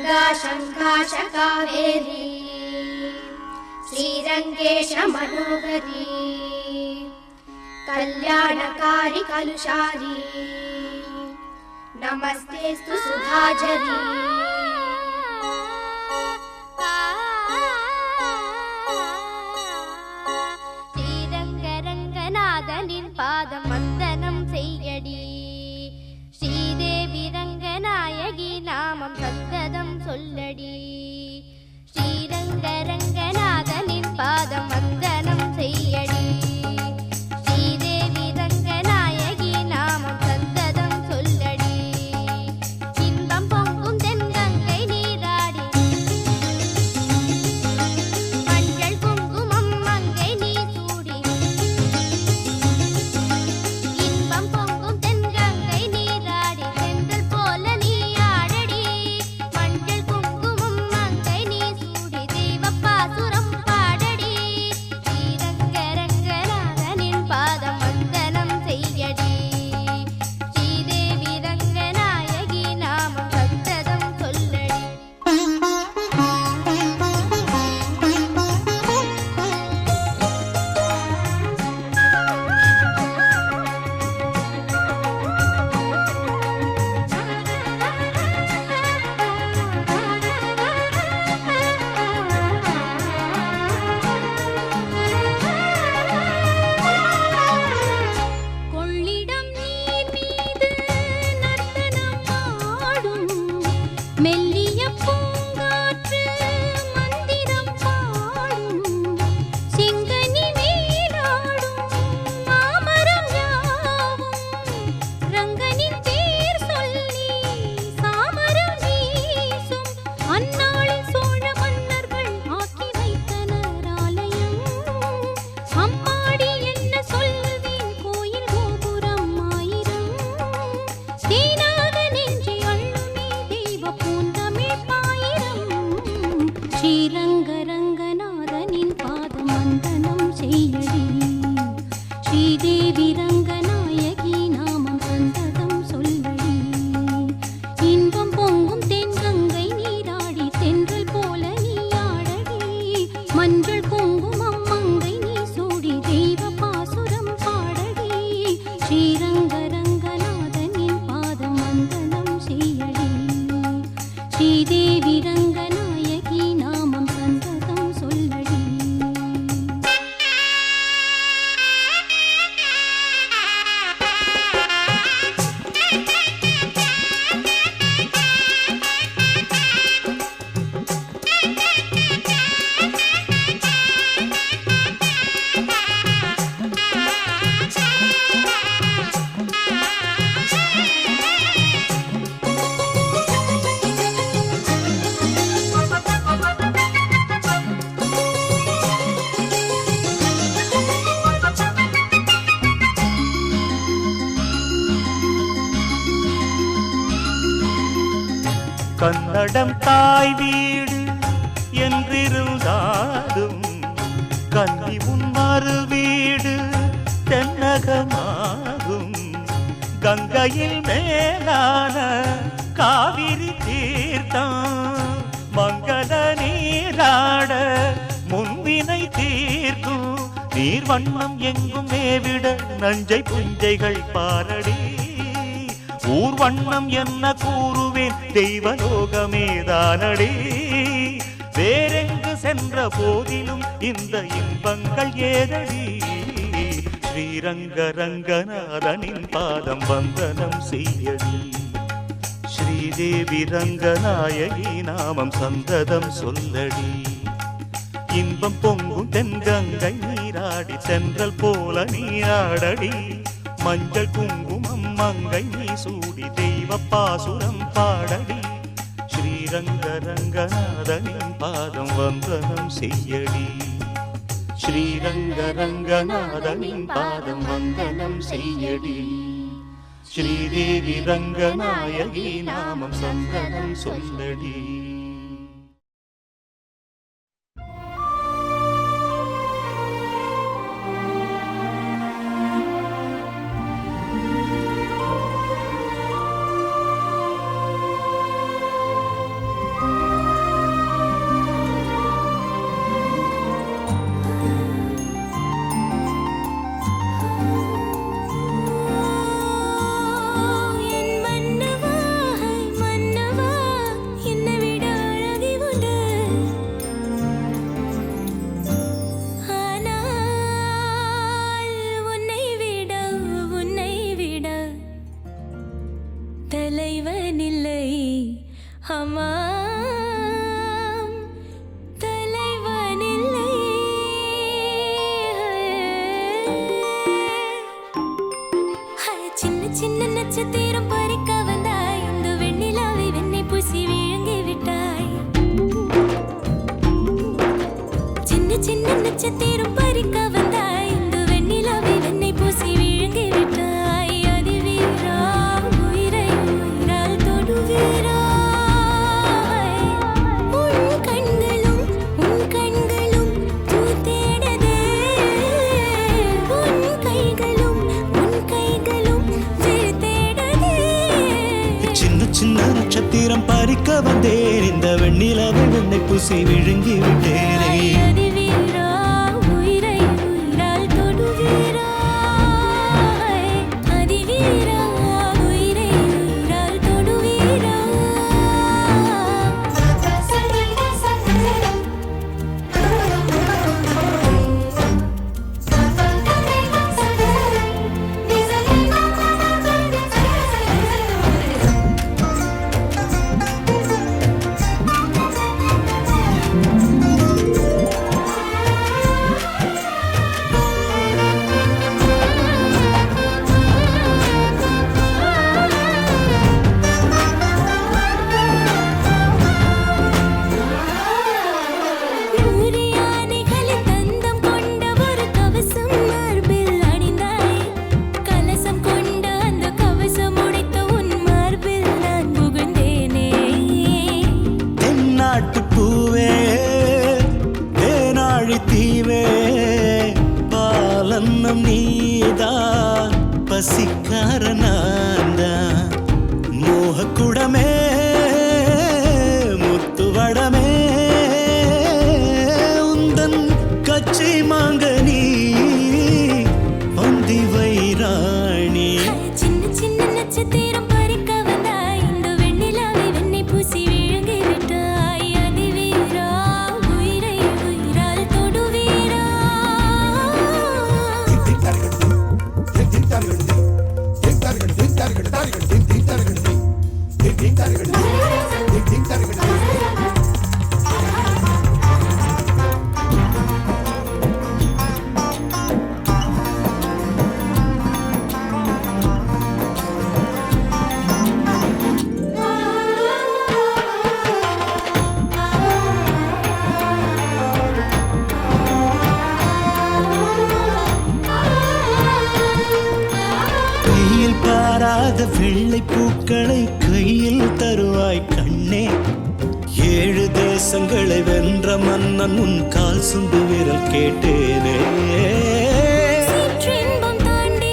गंगा शंकाश कावेरी श्रीरंगेश मनोहरी कल्याणकारी कलुषारी नमस्तेस्तु सुधाझरी श्रीरंगरंगनाथनिन पादम वंदनम सेय्यडी श्रीदेवी रंगनायकी नामम सन्तदम सोल्लडी श्रीरंगरंगनाथनिन पादम वंदनम सेय्यडी श्रीदेवी रंगनायकी नामम सन्तदम सोल्लडी इன்பம் பொங்கும் தென்கங்கை நீராடி மஞ்சள் குங்குமம் மங்கை நீ சூடி இன்பம் பொங்கும் தென்கங்கை நீராடி செந்தல் போல நீ ஆடடி மஞ்சள் குங்குமம் மங்கை நீ சூடி தெய்வப்பாசுரம் பாடடி ஸ்ரீரங்கரங்கநாதனின் பாதம் வந்தனம் செய்யடி ஸ்ரீதேவி ரங்கநாயகி நாமம் சந்ததம் சொல்லடி கொள்ளிடம் நீர் மீது நர்த்தனம் ஆடும் மெல்லிய பூங்காற்று மந்திரம் பாடும் சிங்கனி மேலாடும் மாமரம் யாவும் ரங்கனின் பேர் சொல்லி சாமரம் வீசும் அந்நாளில் சோழ மன்னர்கள் ஆக்கி வைத்தனர் ஆலயம் அம்மாடி என்ன சொல்லுவேன் கோயில் கோபுரம் ஆயிரம் தேனாக நெஞ்சை அள்ளுமே தெய்வ பூந்தமிழ் பாயிரம் ஸ்ரீரங்கரங்கநாதனின் பாதம் வந்தனம் செய்யடி ஸ்ரீதேவி ரங்கநாயகி நாமம் சந்ததம் சொல்லடி இன்பம் பொங்கும் தென்கங்கை நீராடி தென்றல் போல நீ ஆடடி மஞ்சள் குங்குமம் மங்கை நீ சூடி தெய்வ பாசுரம் பாடடி ஸ்ரீரங்கரங்கநாதனின் பாதம் வந்தனம் செய்யடி ஸ்ரீதேவி ரங்கநாயகி நாமம் சந்ததம் சொல்லடி கன்னடம் தாய் வீடு என்றிருந்தாலும் கன்னி உன் மறு வீடு தென்னகமாகும் கங்கையில் மேலான காவிரி தீர்த்தம் மங்கள நீராட முன்வினை தீர்க்கும் நீர் வண்ணம் எங்கும் மேவிட நஞ்சை புஞ்சைகள் பாரடி ஊர் வண்ணம் என்ன கூறுவேன் தெய்வலோகமேதானடி வேறெங்கு சென்ற போதிலும் இந்த இன்பங்கள் ஏதடி ஸ்ரீரங்கரங்கநாதனின் பாதம் வந்தனம் செய்யடி ஸ்ரீதேவி ரங்கநாயகி நாமம் சந்ததம் சொல்லடி இன்பம் பொங்கும் தென்கங்கை நீராடி தென்றல் போல நீ ஆடடி மஞ்சள் குங்குமம் மங்கை நீ சூடி தெய்வ பாசுரம் பாடடி ஸ்ரீரங்கரங்கநாதனின் பாதம் வந்தனம் செய்யடி ஸ்ரீரங்கரங்கநாதனின் பாதம் வந்தனம் செய்யடி ஸ்ரீதேவி ரங்கநாயகி நாமம் சந்தனம் சொல்லடி தலைவனில்லை ஆமாம் தலைவனில்லை சின்ன சின்ன நட்சத்திரம் பறிக்க வந்தாய் இந்த வெண்ணிலாவை வெண்ணை பூசி விழுங்கி விட்டாய் சின்ன சின்ன நட்சத்திரம் பறிக்க வந்தாய் இந்த வெண்ணிலாவை வெண்ணை பூசி விழுங்கி விட்டாய் அதிவீரா உயிரை உயிரால் தொடுவீரா உன் கண்களும் தூத்தேடதே உன் கைகளும் வீழ்த்தேடதே சின்ன சின்ன நட்சத்திரம் பறிக்க வந்தேன் இந்த வெண்ணிலவை வெண்ணை பூசி விழுங்கி விட்டேனே அதிவீரா உயிரை உயிரால் தொடுவீரா அதிவீரா உயிரை உயிரால் தொடுவீரா யானைகளின் தந்தம் கொண்ட ஒரு கவசம் மார்பில் அணிந்தாய் கலசம் கொண்ட அந்த கவசம் உடைத்த உன் மார்பில் நான் புகுந்தேனே தென்னாட்டு பூவே தேனாழி தீவே பாலன்னம் நீதான் பசிக்கார நான்தான் மோகக்குடமே முத்துவடமே உந்தன் கச்சை மாங்கனி வந்தி வைராணி சின்ன சின்ன நட்சத்திரம் பறிக்க வந்தாய் இந்த வெண்ணிலாவை வெண்ணை பூசி விழுங்கி விட்டாய் அதிவீரா உயிரை உயிரால் தொடுவீரா கையில் பாராத வெள்ளை பூக்களை கையில் தருவாய் கண்ணே 7 தேசங்களை வென்ற மன்னன் உன் கால் சுண்டு விரல் கேட்டேனே சிற்றின்பம் தாண்டி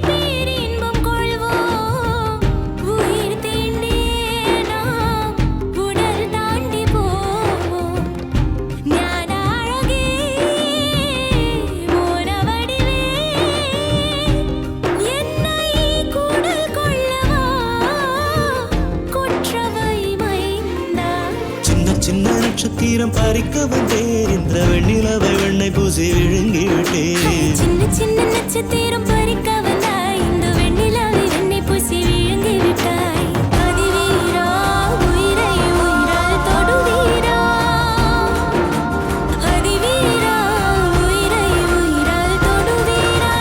பேரின்பம் கொள்வோம் உயிர் தீண்டி நாம் உடல் தாண்டி போவோம் ஞான அழகே மோன வடிவே என்னை கூடல் கொள்ளவா கொற்றவை மைந்தா சின்ன சின்ன நட்சத்திரம் பறிக்க வந்தேன் இந்த வெண்ணிலவை வெண்ணை பூசி விழுங்கி விட்டேன் சின்ன சின்ன நட்சத்திரம் பறிக்க வந்தாய் இந்த வெண்ணிலாவை வெண்ணை பூசி விழுங்கி விட்டாய் அதிவீரா உயிரை உயிரால் தொடுவீரா அதிவீரா உயிரை உயிரால் தொடுவீரா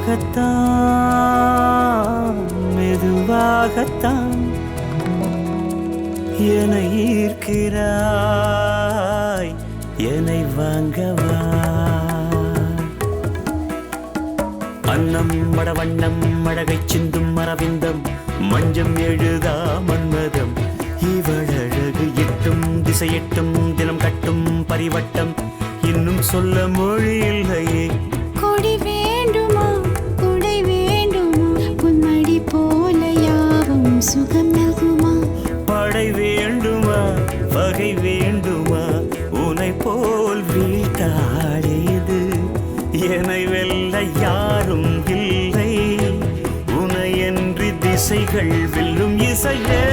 மெதுவாகத்தான் மெதுவாகத்தான் என்னை ஈர்க்கிறாய் என்னை வாங்கவா அன்னம் மடவண்ணம் மழகை சிந்தும் மரவிந்தம் மஞ்சம் எழுதா மன்மதம் இவழகு எட்டும் திசையெட்டும் தினம் கட்டும் பரிவட்டம் இன்னும் சொல்ல மொழி இல்லையே கொடி வேண்டுமா குடை வேண்டுமா பொன்மடி போல யாவும் சுகம் நல்குமா படை வேண்டுமா வகை வேண்டுமா உனை போல் வீட்டாடியது என்னை வெல்ல யாரும் இல்லை உனையன்றி திசைகள் வெல்லும் இசையே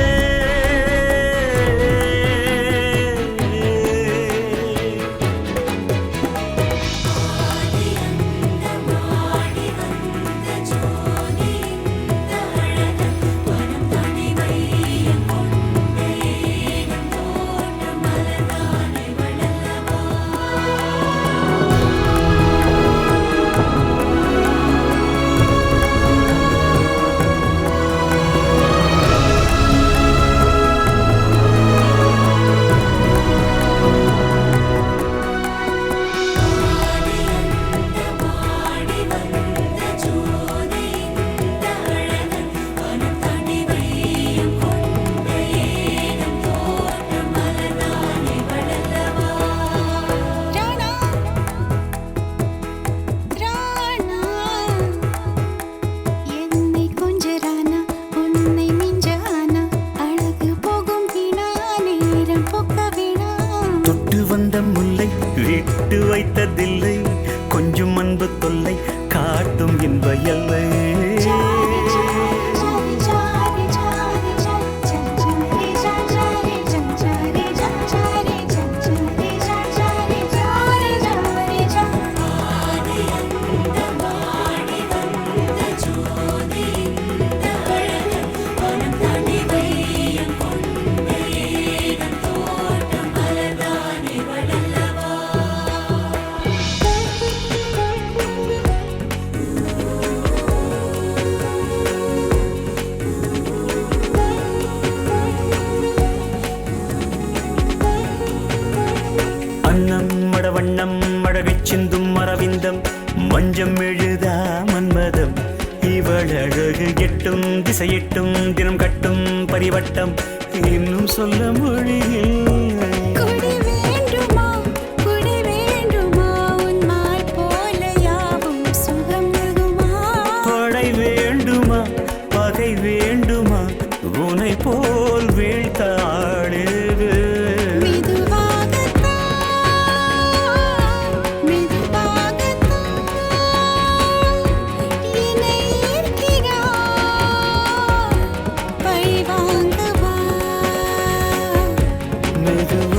முல்லை விட்டு வைத்ததில்லை கொஞ்சம் அன்பு தொல்லை காட்டும் இன்ப எல்லை அன்னம் மடவண்ணம் மழகை சிந்தும் மரவிந்தம் மஞ்சம் எழுதா மன்மதம் இவழகு எட்டும் திசையெட்டும் தினம் கட்டும் பரிவட்டம் இன்னும் சொல்ல மொழியில் வேண்டுமா பகை வேண்டுமா உனை போல் வீழ்த்தாடுது மெதுவா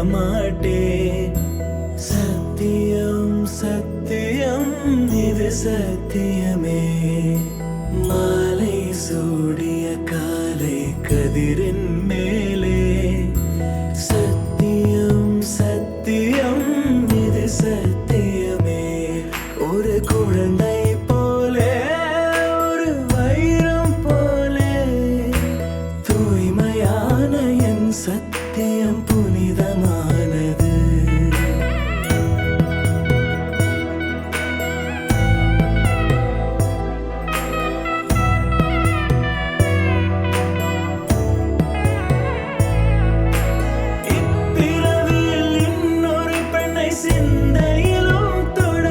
மாட்டேன். சத்தியம் சத்தியம் இது சத்தியமே. மாலை சூடிய காலை கதிரின் மேலே சத்தியம் சத்தியம் இது சத்தியமே. ஒரு குழந்தை போலே ஒரு வைரம் போலே தூய்மையான என் சத்தியம் புனிதமானது. இப்பிறவியில் இன்னொரு பெண்ணை சிந்தையிலும் தொட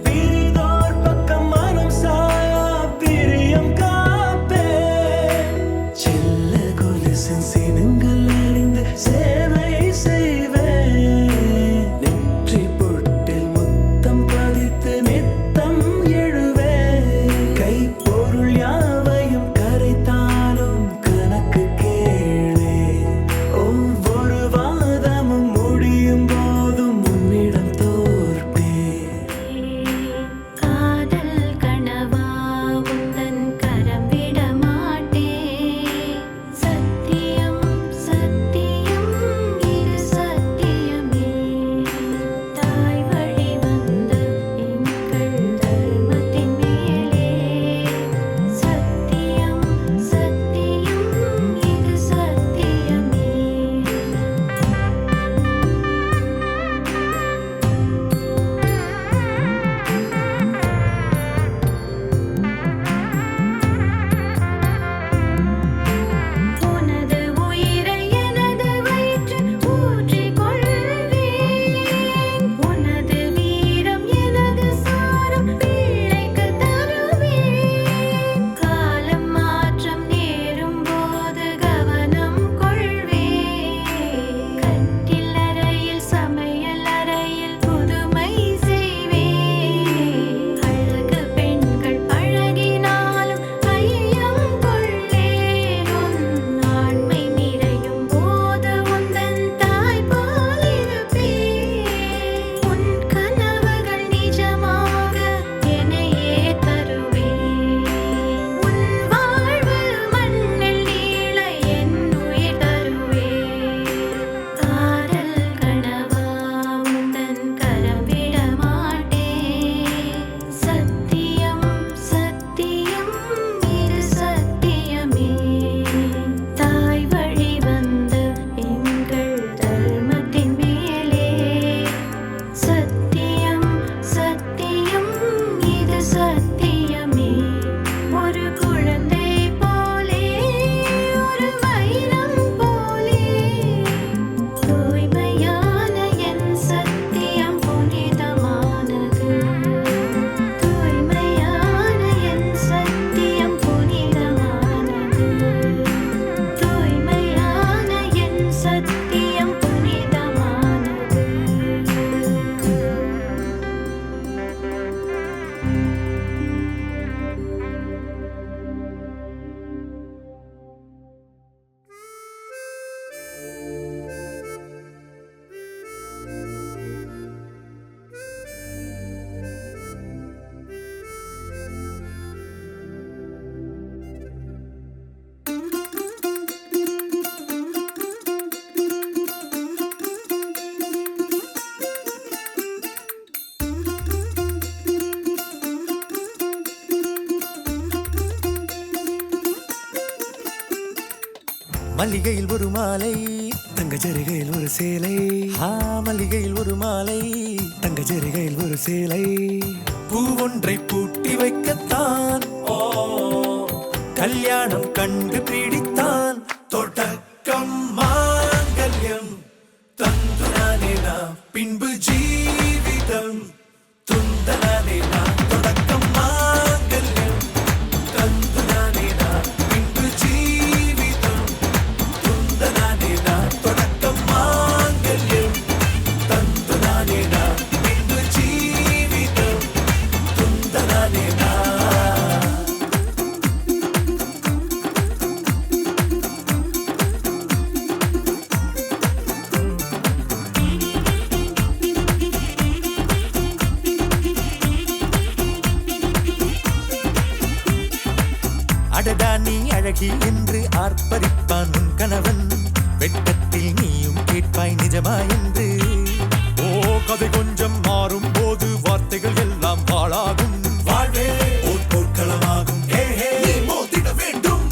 பிரிதோர் பக்கம் மனம் சாயா பிரியம் காப்பேன். செல்ல கொலுசின் சினங்கள் அறிந்து சேவை செய்வேன். நெற்றி பொட்டில் முத்தம் பதித்து நித்தம் எழுவேன். கைப்பொருள் யாவையும் கரைத்தாலும் கணக்கு கேளே. ஒவ்வொரு வாதமும் முடியும் போதும் உன்னிடம் தோற்பேன். காதல் கனவா உந்தன் கரம் விட மாட்டேன். சத்தியம் சத்தியம் இது சத்தியமே. தாய் வழி வந்த எங்கள் தர்மத்தின் மேலே சத்தியம் சத்தியம் இது சத்தியமே. உனது உயிரை எனது வயிற்றில் ஊற்றிக் கொள்வேன். உனது வீரம் எனது சாரம் பிள்ளைக்கு தருவேன். காலம் மாற்றம் நேரும் போது கவனம் கொள்வேன். கட்டில் அறையில் சமையல் அறையில் புதுமை செய்வேன். அழகு பெண்கள் பழகினாலும் ஐயம் கொள்ளேன். உன் ஆண்மை நிறையும் போது உந்தன் தாய்பால் இருப்பேன். உன் கனவுகள் நிஜமாக என்னையே தருவேன். உன் வாழ்வு மண்ணில் நீள என் உயிர் தருவேன். காதல் கனவா உந்தன் கரம் விட மாட்டேன். சத்தியம் சத்தியம் இது சத்தியமே. தாய் வழி வந்த எங்கள் தர்மத்தின் மேலே சத்தியம் சத்தியம் இது சத்தியமே. ஒரு குழந்தை போலே ஒரு வைரம் போலே தூய்மையான என் சத்தியம் புனிதமானது. தூய்மையான என் சத்தியம் புனிதமானது. தூய்மையான என் சத்தியம் புனிதமானது. மல்லிகையில் ஒரு மாலை தங்க ஜரிகையில் ஒரு சேலை. மல்லிகையில் ஒரு மாலை தங்க ஜரிகையில் ஒரு சேலை. பூ ஒன்றை பூட்டி வைக்கத்தான் கல்யாணம் கண்டு பிடித்தான். தொடக்கம் மாங்கல்யம் தந்துனானே நாம் பின்பு ஜீவிதம் துந்தனானே நாம். தொடக்கம் மாங்கல்யம் தந்துனானே நாம் பின்பு ஜீவிதம் துந்தனானே நாம். தொடக்கம் மாங்கல்யம் தந்துனானே நாம் பின்பு ஜீவிதம் துந்தனானே நாம். அழகி என்று ஆர்ப்பரிப்பான் உன் கணவன். வெட்கத்தில் நீயும் கேட்பாய் நிஜமா என்று. ஓ, கதை கொஞ்சம் மாறும் போது வார்த்தைகள் எல்லாம் பாழாகும். வாழ்வே ஓர் போர்க்களமாகும். நீ மோதிட வேண்டும்.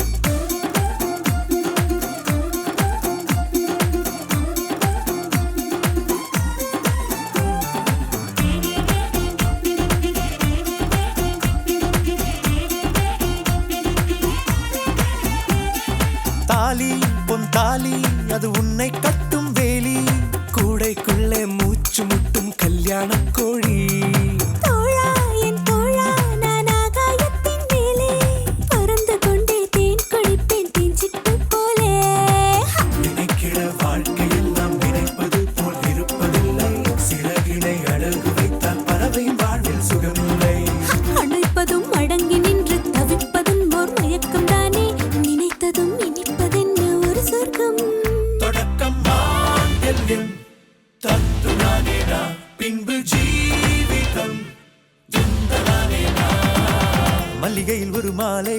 தாலி பொன் தாலி அது உன்னை கட்டும் வேலி. கூடைக்குள்ளே மூச்சு முட்டும் கல்யாண கோழி. தோழா என் தோழா நான் ஆகாயத்தின் மேலே பறந்து கொண்டே தேன் குடிப்பேன் தேஞ்சிட்டு போலே. நினைக்கிற வாழ்க்கையெல்லாம் நினைப்பது போல் இருப்பதில்லை. சிறகினை அழகு வைத்தால் பறவை வாழ்வில் சுகமில்லை. அணைப்பதும் அடங்கி நின்று தவிப்பதும் ஓர் மயக்கம் தானே. நினைத்ததும் இனிப்பதென்ன ஒரு சொர்க்கம். தொடக்கம் மாங்கல்யம் தத்து நானேனா பின்பு ஜீவிதம் துந்தனானேனா. மல்லிகையில் ஒரு மாலை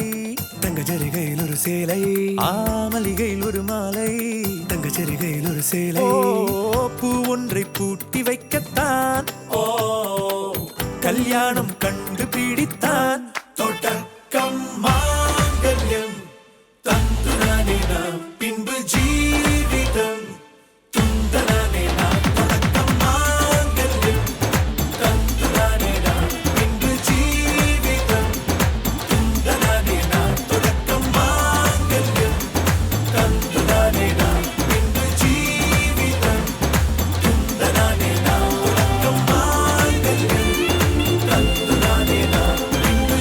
தங்க ஜரிகையில் ஒரு சேலை. மல்லிகையில் ஒரு மாலை தங்க ஜரிகையில் ஒரு சேலை. பூ ஒன்றை பூட்டி வைக்கத்தான் கல்யாணம் கண்டு பிடித்தான். தொடக்கம் மாங்கல்யம் தந்து நானேனா பின்பு ஜீவிதம் துந்தனானேனா. தொடக்கம் மாங்கல்யம் தந்து நானேனா பின்பு ஜீவிதம் துந்தனானேனா. தொடக்கம் மாங்கல்யம் தந்து நானேனா பின்பு ஜீவிதம் துந்தனானேனா. தொடக்கம் மாங்கல்யம் தந்து நானேனா பின்பு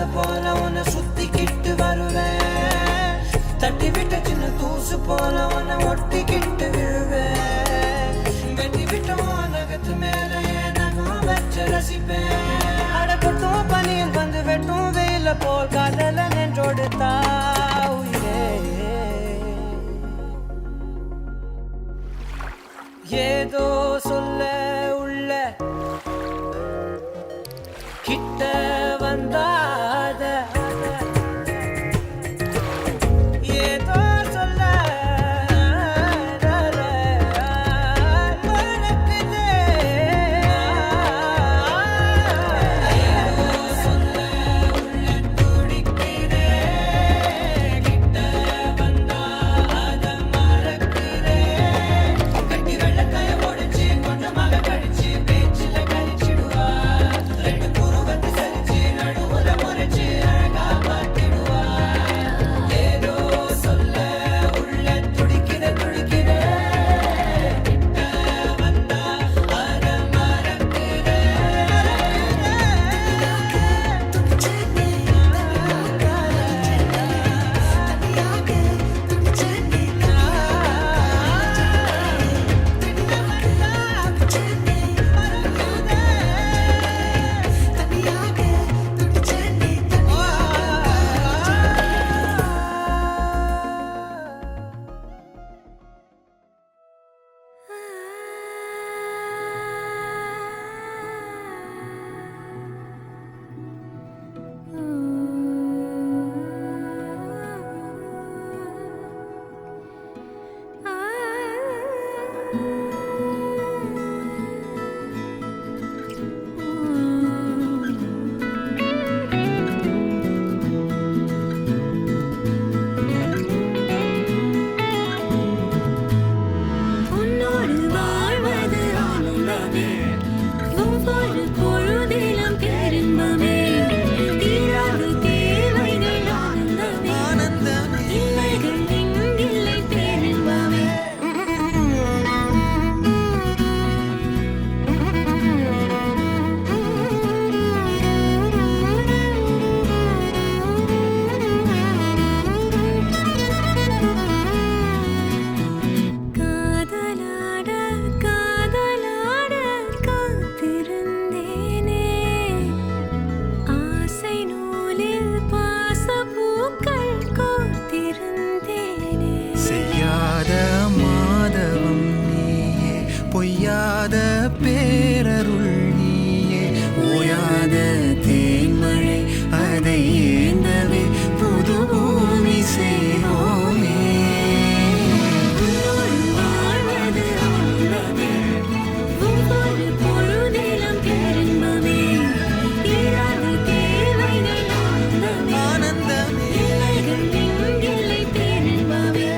ஆசை போல உன்னை சுத்திக்கிட்டு வருவேன், தட்டி விட்ட சின்ன தூசு போல உன்னை ஒட்டிக்கிட்டு விழுவேன், வெட்டி விட்ட நகத்து மேல நகம் வச்சு ரசிப்பேன். அடக்கட்டும் பனியில் வந்து வெட்டும் வெயில போல் காதல நின்றோடு தாவுயிரே. ஏதோ சொல்ல உள்ள கிட்ட வந்தாத, ஏதோ சொல்ல மறக்குதே, ஏதோ சொல்ல உள்ள துடிக்குதே, கிட்ட வந்தா அத மறக்குதே, கட்டி வெள்ளக்காய உடைச்சு கொஞ்சமாக கடிச்சு பேச்சில கழிச்சிடுவா, ரெண்டு புருவத்தை சரிச்சு நடுவுல முறைச்சு அழகா மாத்திடுவா. ஏதோ சொல்ல உள்ள துடிக்குதே துடிக்குதே, கிட்ட வந்தா அத மறக்குதே. உன்னோடு வாழ்வது ஆனந்தமே, ஒவ்வொரு பொழுதிலும் பெரும்பமே, தீராத தேவைகள் ஆனந்தமே, இல்லைகள் எங்கில்லை பெரும்பமே. காதலாட காதலாட காத்திருந்தேனே, ஆசை நூலில் பாசப்பூக்கள் கோர்த்திருந்தேனே. செய்யாத மாதவம் நீயே, பொய்யாத பேரருள் நீயே, ஓயாத தேன்மழை அதை ஏந்தவே புது பூமி செய்வோமே. உன்னோடு வாழ்வது ஆனந்தமே, ஒவ்வொரு பொழுதிலும் பெரும்பமே, தீராத தேவைகள் ஆனந்தமே, இல்லைகள் எங்கில்லை பெரும்பமே.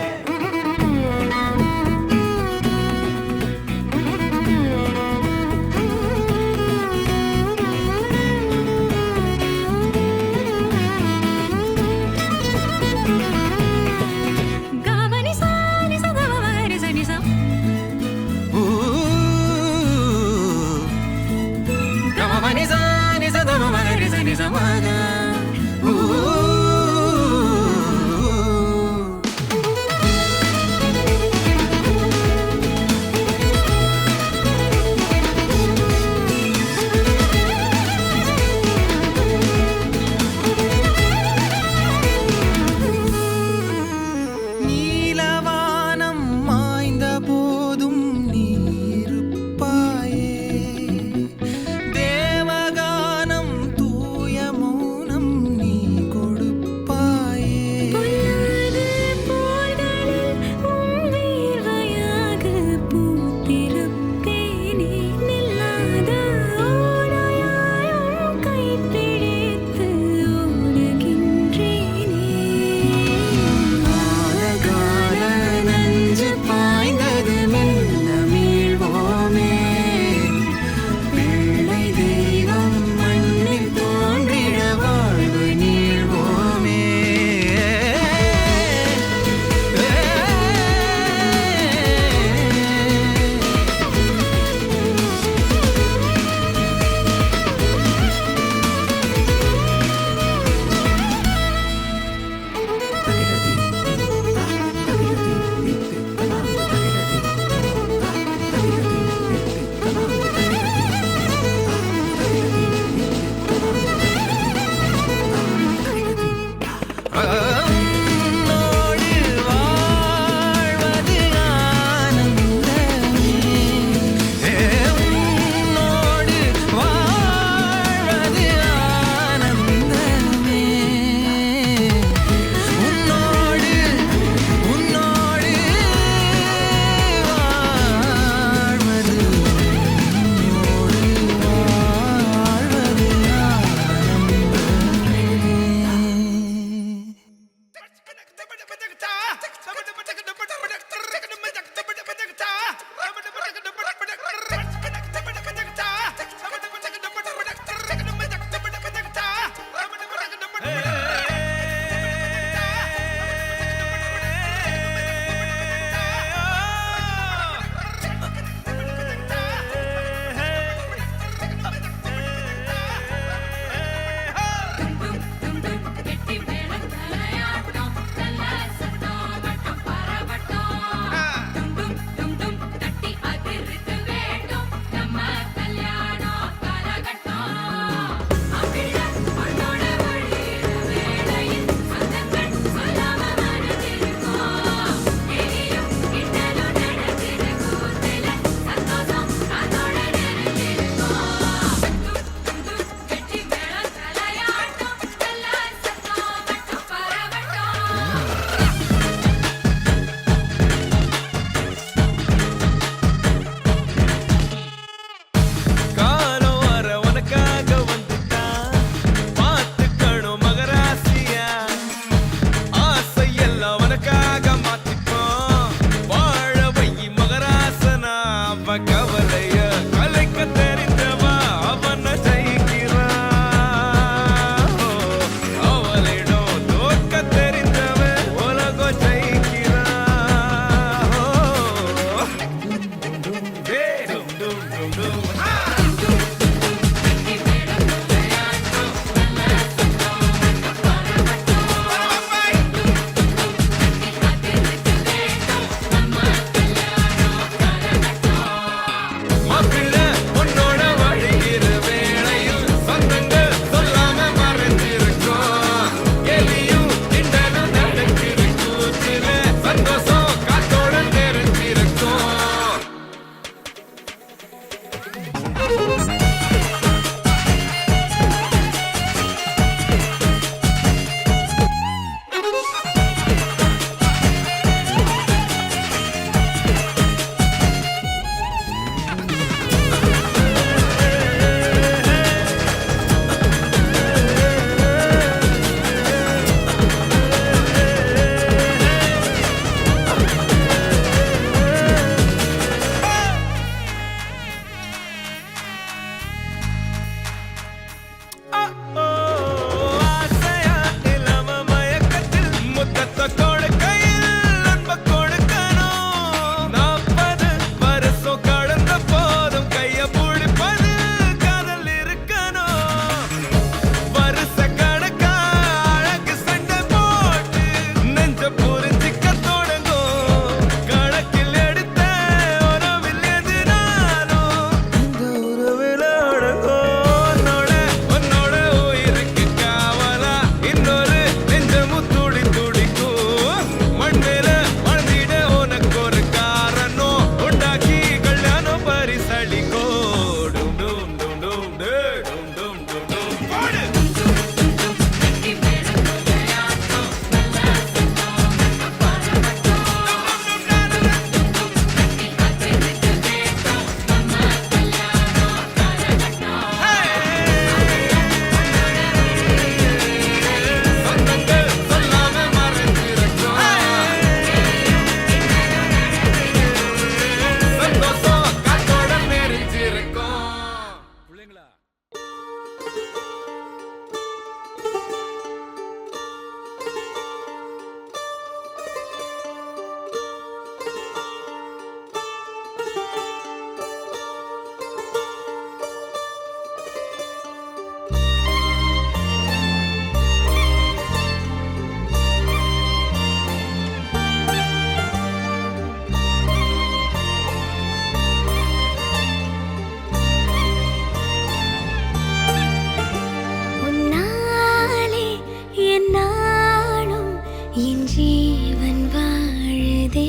என் ஜீவன் வாழுதே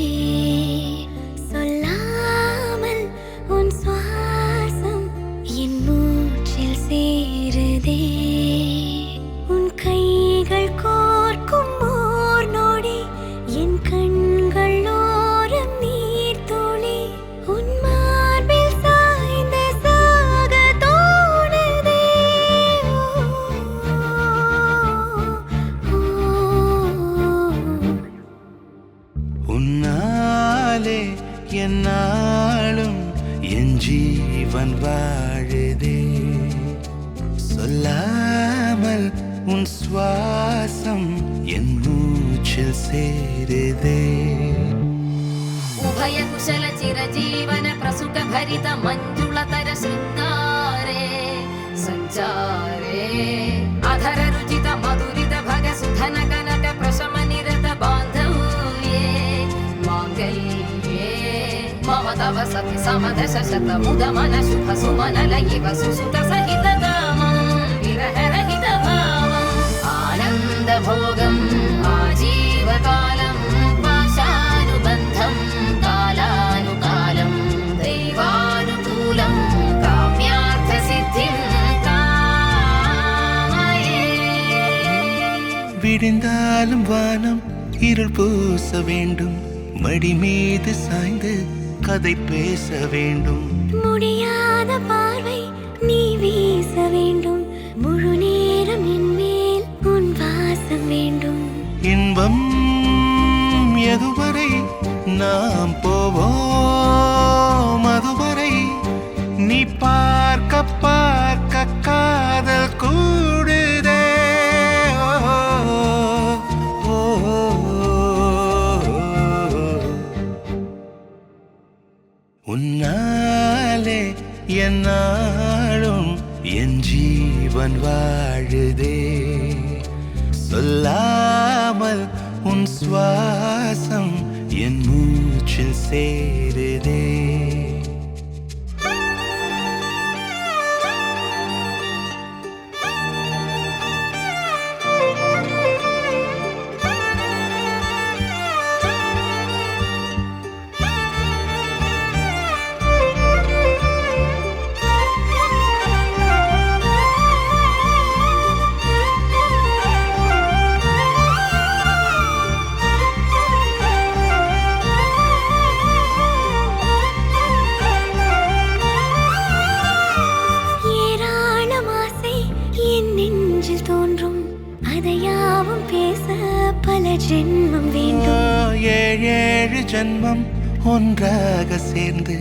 சொல்லாமல் உன் சுவாசம் என் மூச்சில் சேருதே உன் கைகள் கோர்க்கும் ஓர் நொடி என் கண்கள் ஓரம் நீர் துளி உன் மார்பில் சாய்ந்து சாக தோணுதே உன்னாலே என்னாலும் என் ஜீவன் வாழுதே சொல்லாமல் உன் சுவாசம் என் மூச்சில் சேருதே उभय कुशल चिरजीवन प्रसुख भरित मंजुलतर शृंगारे संचारे अधर रुचित मधुरित भग सुधन कनक प्रशम निरत बांधव्ये मांगल्ये मम तव सति समदश शत मुद मन शुभ सुमन लयिव सुसुत सहित कामं विरह रहित भावम् आनंद भोगम् आजीवकालम् पाशानुबन्धम् कालानुकालं दैवानुकूलं काम्यार्थसिद्धिं कामये விடிந்தாலும் வானம் இருள் பூச வேண்டும் மடி மீது சாய்ந்து கதை பேச வேண்டும் முடியாத பார்வை நீ வீச வேண்டும் முழு நேரம் என் மேல் உன் வாசம் வேண்டும் இன்பம் எதுவரை நாம் போவோம் அதுவரை நீ பார்க்க பார்க்க காதல் கூடுதே ஓ, ஓ, உன்னாலே என்னாலும் என் ஜீவன் வாழுதே சொல்லாமல் உன் சுவாசம் என் மூச்சில் சேருதே ஏராளம் ஆசை என் நெஞ்சில் தோன்றும் அதையாவும் பேச பல ஜென்மம் வேண்டும் ஏழேழு ஜன்மம் ஒன்றாக சேர்ந்து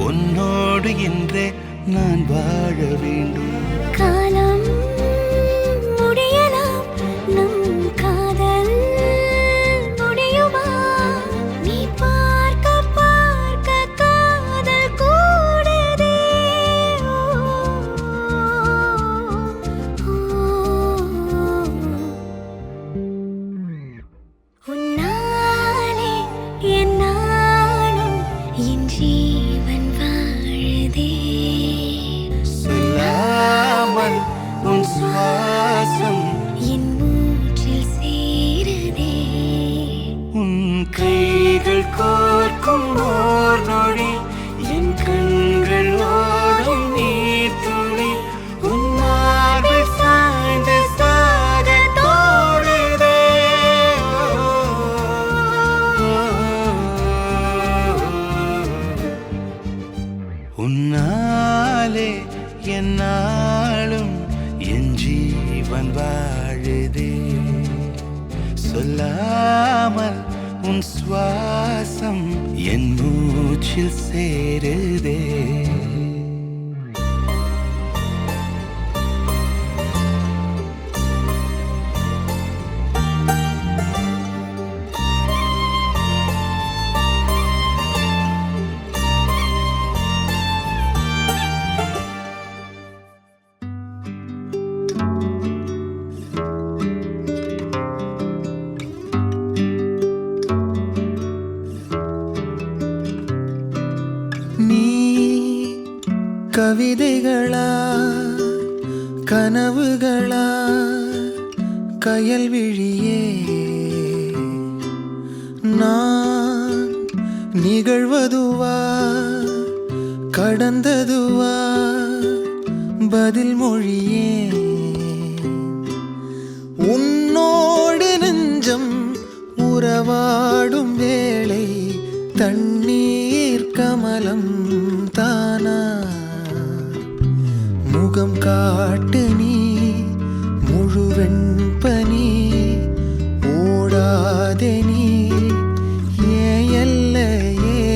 உன்னோடு இன்றே நான் வாழ வேண்டும் காலம் முடியலாம் நம் காதல் முடியுமா நீ பார்க்க பார்க்க காதல் கூடுதே உன்னாலே என்னாலும் என் ஜீவன் வாழுதே சொல்லாமல் உன் சுவாசம் என் மூச்சில் சேருதே உன் கைகள் கோர்க்கும் ஓர் நொடி என் கண்கள் ஓடும் நீர் துளி உன் மார்பில் சாய்ந்து சாக தோணுதே உன்னாலே என்னாலும் என் ஜீவன் வாழுதே சொல்லாமல் உன் சுவாசம் என் மூச்சில் சேருதே கவிதைகளா கனவுகளா கயல் விழியே கடந்ததுவா பதில் மொழியே உன்னோடு நெஞ்சம் உறவாடும் வேளை தண்ணீர் கமலம் தானா முகம் காட்டு நீ முழுவெண் பனி ஓடாதே நீ ஏல்லையே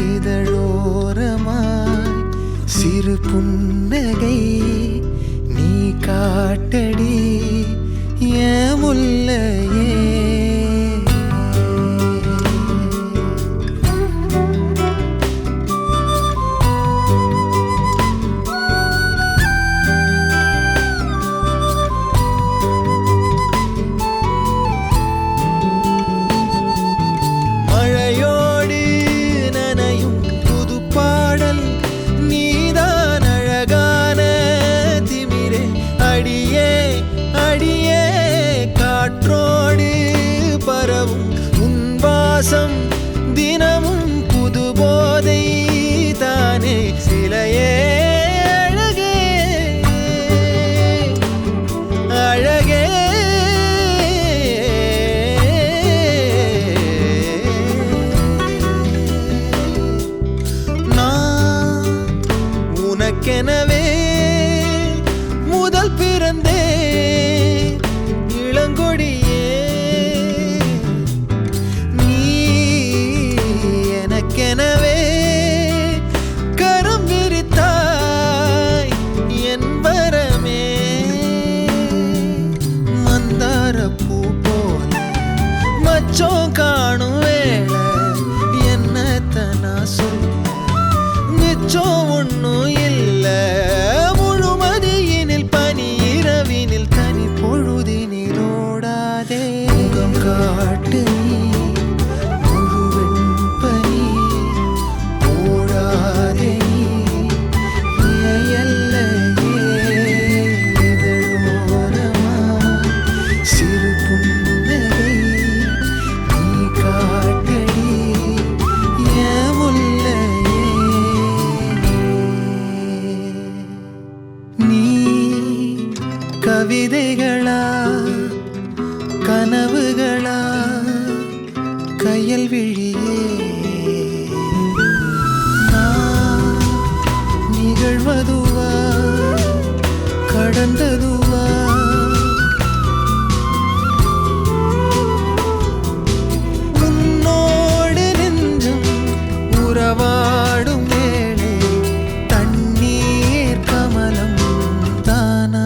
இதழோரமாய் சிறு புன்னகை நீ காட்டடி ஏன் முல்லையே தினமும் புது போதை தானே சிலையே அழகே அழகே நான் உனக்கெனவே முதல் பிறந்தே இளங்கொடியே எனவே கரம் விரித்தாய் என் வரமே மந்தார பூ போல மச்சம் காணும் வேளை என்னத்தனா சொல்ல மிச்சம் ஒன்னும் இல்ல முழுமதியினில் பனி இரவினில் தனி பொழுதினில் ஓடாதே முகம் காட்டு கவிதைகளா கனவுகளா கையல் விழியே நான் நிகழ்வதுவா கடந்ததுவா உன்னோடு நெஞ்சம் உறவாடும் வேளை தண்ணீர் கமலம் தானா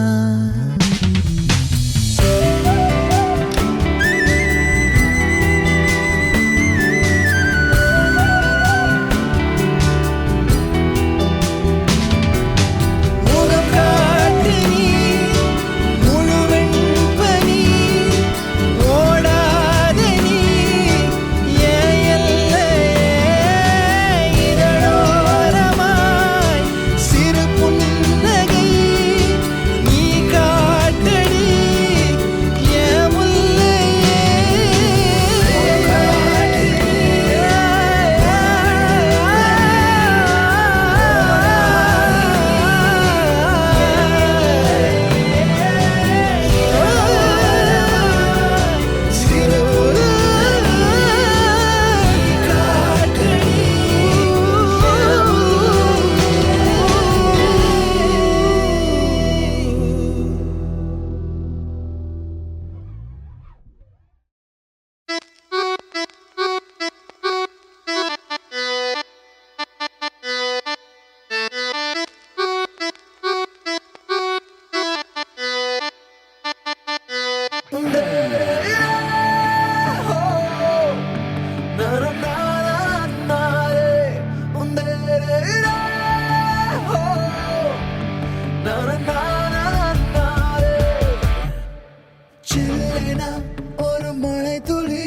ஒரு மழை துளி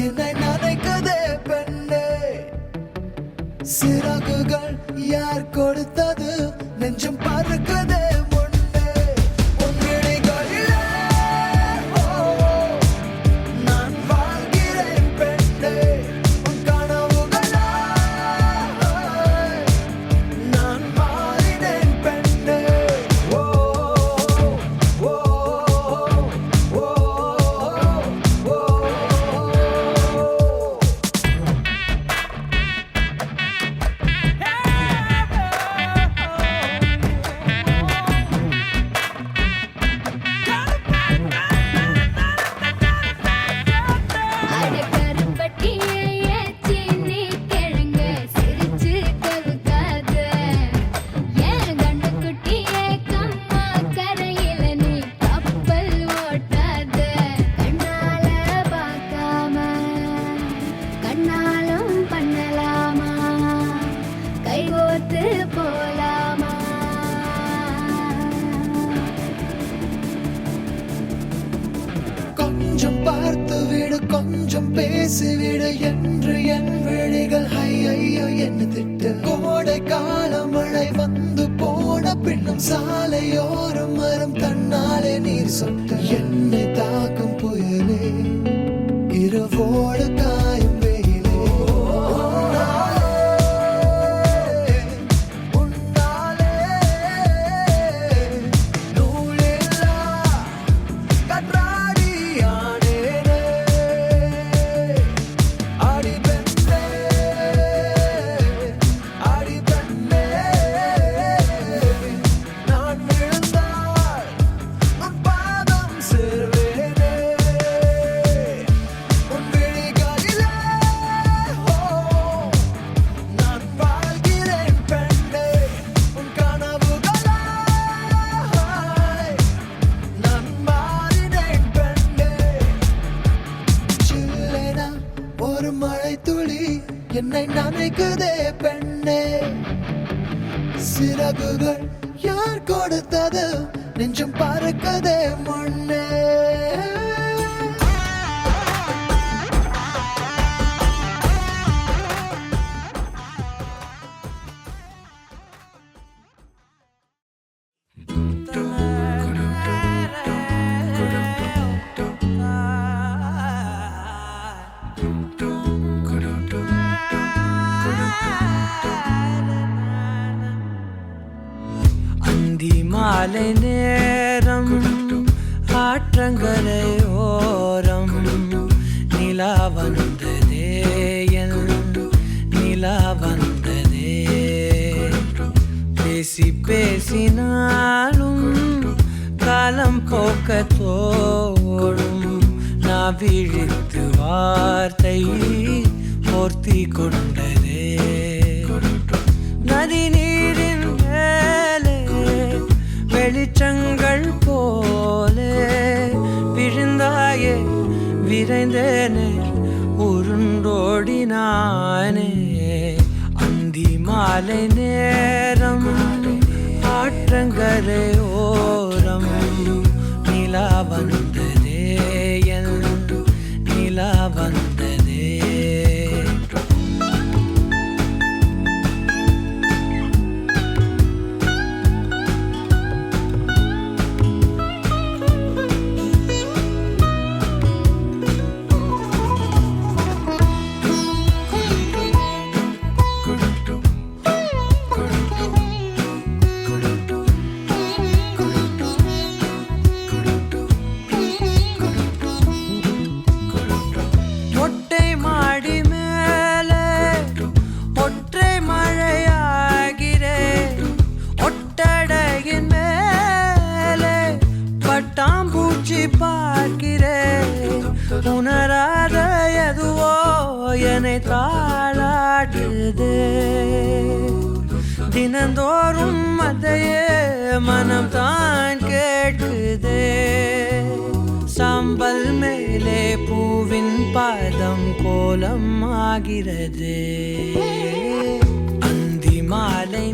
என்னை நனைக்கதே பெண்ணே சிறகுகள் யார் கொடுத்தது நெஞ்சம் பறக்கதே முன்னே உன்னிடைகளிலே நான் வாழ்கிறேன் பெண்ணே உன் கனவுகளா மழை துளி என்னை நனைக்குதே பெண்ணே சிறகுகள் யார் கொடுத்தது நெஞ்சம் பறக்கதே முன்னே மாலை நேரம் ஆற்றங்கரையோரம் நிலா வந்ததே நிலா வந்ததே பேசி பேசினாலும் காலம் போக்க தோடும் நான் விழித்து வார்த்தை போர்த்தி கொண்டதே நதி நீரின் மேலே வெளிச்சங்கள் போலே விழுந்தாயே விரைந்தேனே உருண்டோடினானே அந்தி மாலை நேரம் ஆற்றங்கரை ஓரம் நிலா வந்ததே நிலா வந்ததே உணராத எதுவோ என்னை தாளாட்டுதே தினந்தோறும் அதையே மனம் தான் கேட்குதே சாம்பல் மேலே பூவின் பாதம் கோலம் ஆகிறதே அந்தி மாலை